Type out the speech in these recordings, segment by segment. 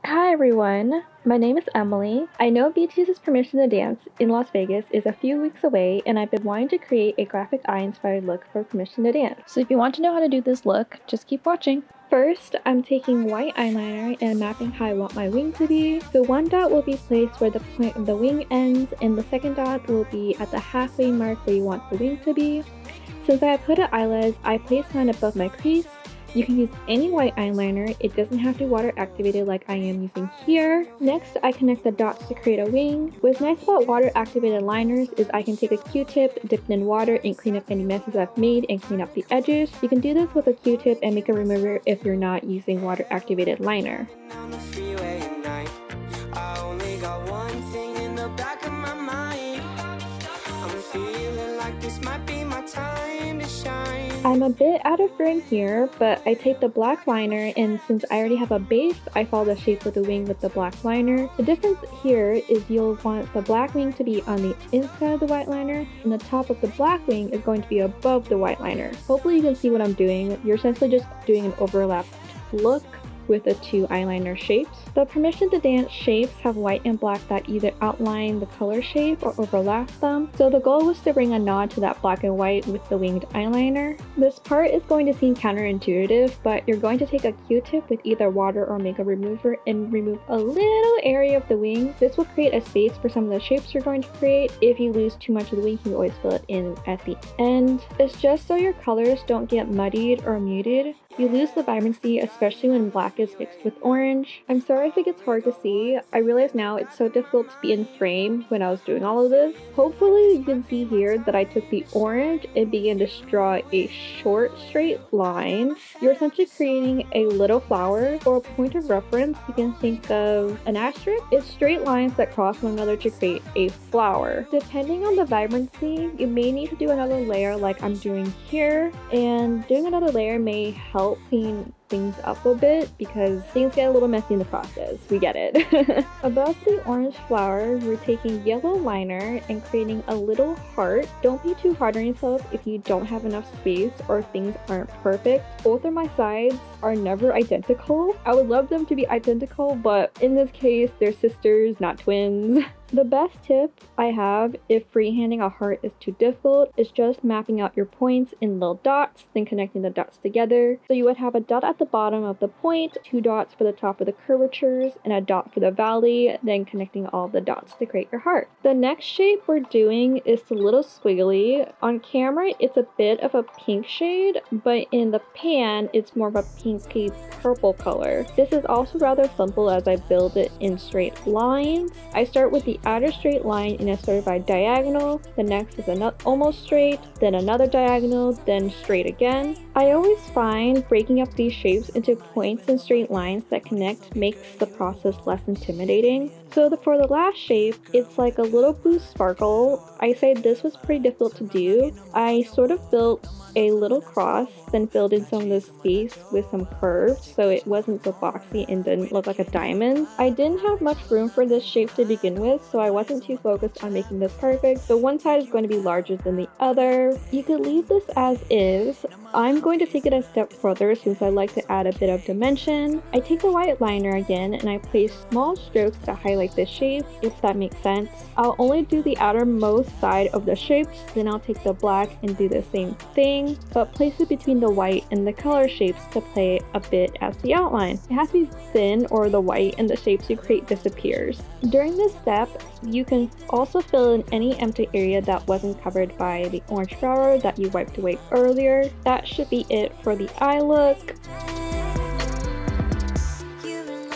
Hi everyone, my name is Emily. I know BTS's Permission to Dance in Las Vegas is a few weeks away, and I've been wanting to create a graphic eye-inspired look for Permission to Dance. So if you want to know how to do this look, just keep watching. First, I'm taking white eyeliner and mapping how I want my wing to be. The one dot will be placed where the point of the wing ends, and the second dot will be at the halfway mark where you want the wing to be. Since I have hooded eyelids, I place mine above my crease. You can use any white eyeliner, it doesn't have to be water activated like I am using here. Next, I connect the dots to create a wing. What's nice about water activated liners is I can take a Q-tip, dip it in water, and clean up any messes I've made and clean up the edges. You can do this with a Q-tip and make a remover if you're not using water activated liner. I'm a bit out of frame here, but I take the black liner, and since I already have a base, I follow the shape of the wing with the black liner. The difference here is you'll want the black wing to be on the inside of the white liner, and the top of the black wing is going to be above the white liner. Hopefully you can see what I'm doing. You're essentially just doing an overlapped look with the two eyeliner shapes. The Permission to Dance shapes have white and black that either outline the color shape or overlap them. So the goal was to bring a nod to that black and white with the winged eyeliner. This part is going to seem counterintuitive, but you're going to take a Q-tip with either water or makeup remover and remove a little area of the wing. This will create a space for some of the shapes you're going to create. If you lose too much of the wing, you can always fill it in at the end. It's just so your colors don't get muddied or muted. You lose the vibrancy, especially when black is mixed with orange. I'm sorry if it gets hard to see. I realize now it's so difficult to be in frame when I was doing all of this. Hopefully you can see here that I took the orange and began to draw a short straight line. You're essentially creating a little flower. For a point of reference, you can think of an asterisk. It's straight lines that cross one another to create a flower. Depending on the vibrancy, you may need to do another layer like I'm doing here, and doing another layer may help clean things up a bit because things get a little messy in the process. We get it. Above the orange flower, we're taking yellow liner and creating a little heart. Don't be too hard on yourself if you don't have enough space or things aren't perfect. Both of my sides are never identical. I would love them to be identical, but in this case, they're sisters, not twins. The best tip I have if freehanding a heart is too difficult is just mapping out your points in little dots, then connecting the dots together. So you would have a dot at the bottom of the point, 2 dots for the top of the curvatures, and a dot for the valley, then connecting all the dots to create your heart. The next shape we're doing is a little squiggly. On camera, it's a bit of a pink shade, but in the pan, it's more of a pinky purple color. This is also rather simple as I build it in straight lines. I start with the outer straight line in a certified diagonal, the next is almost straight, then another diagonal, then straight again. I always find breaking up these shapes into points and straight lines that connect makes the process less intimidating. So for the last shape, it's like a little blue sparkle. I say this was pretty difficult to do. I sort of built a little cross, then filled in some of the space with some curves so it wasn't so boxy and didn't look like a diamond. I didn't have much room for this shape to begin with, so I wasn't too focused on making this perfect. So one side is going to be larger than the other. You could leave this as is. I'm going to take it a step further since I like to add a bit of dimension. I take the white liner again and I place small strokes to highlight the shape, if that makes sense. I'll only do the outermost side of the shapes, then I'll take the black and do the same thing, but place it between the white and the color shapes to play a bit as the outline. It has to be thin or the white and the shapes you create disappears. During this step, you can also fill in any empty area that wasn't covered by the orange flower that you wiped away earlier. That should be it for the eye look.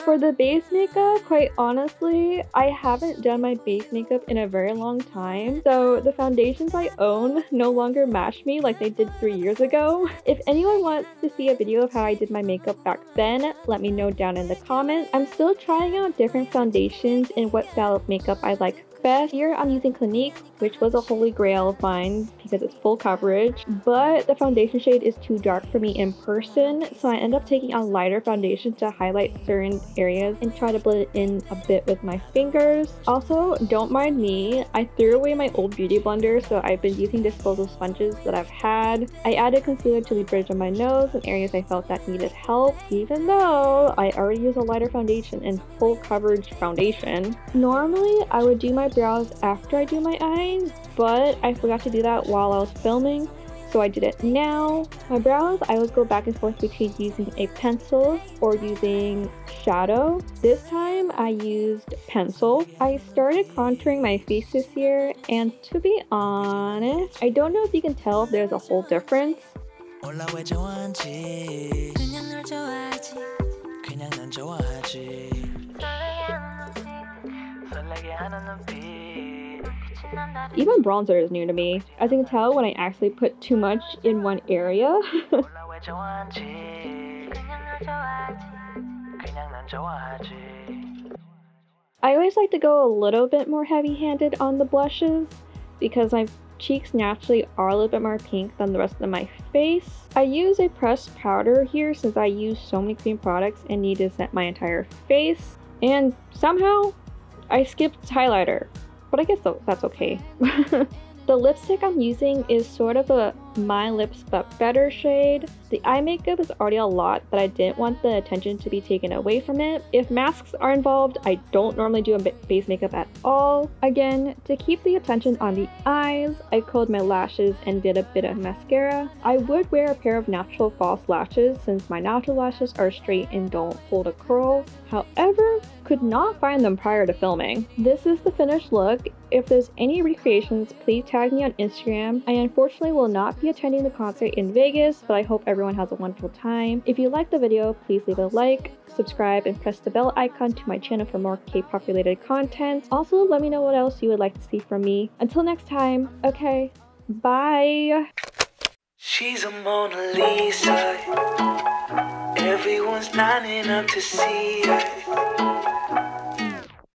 For the base makeup, quite honestly, I haven't done my base makeup in a very long time, so the foundations I own no longer match me like they did 3 years ago. If anyone wants to see a video of how I did my makeup back then, let me know down in the comments. I'm still trying out different foundations and what style of makeup I like best. Here I'm using Clinique, which was a holy grail of mine because it's full coverage, but the foundation shade is too dark for me in person, so I end up taking a lighter foundation to highlight certain areas and try to blend it in a bit with my fingers. Also, don't mind me, I threw away my old beauty blender, so I've been using disposable sponges that I've had. I added concealer to the bridge of my nose in areas I felt that needed help, even though I already use a lighter foundation and full coverage foundation. Normally, I would do my brows after I do my eyes, but I forgot to do that while I was filming, so I did it now. My brows, I always go back and forth between using a pencil or using shadow. This time I used pencil. I started contouring my face this year, and to be honest, I don't know if you can tell if there's a whole difference. Even bronzer is new to me. As you can tell when I actually put too much in one area. I always like to go a little bit more heavy-handed on the blushes because my cheeks naturally are a little bit more pink than the rest of my face. I use a pressed powder here since I use so many cream products and need to set my entire face. And somehow, I skipped highlighter, but I guess that's okay. The lipstick I'm using is sort of a My Lips But Better shade. The eye makeup is already a lot, but I didn't want the attention to be taken away from it. If masks are involved, I don't normally do a base makeup at all. Again, to keep the attention on the eyes, I curled my lashes and did a bit of mascara. I would wear a pair of natural false lashes since my natural lashes are straight and don't hold a curl. However, could not find them prior to filming. This is the finished look. If there's any recreations, please tag me on Instagram. I unfortunately will not be attending the concert in Vegas, but I hope everyone has a wonderful time. If you liked the video, please leave a like, subscribe, and press the bell icon to my channel for more K-pop related content. Also, let me know what else you would like to see from me. Until next time, okay, bye! She's a Mona Lisa. Everyone's lining up to see her.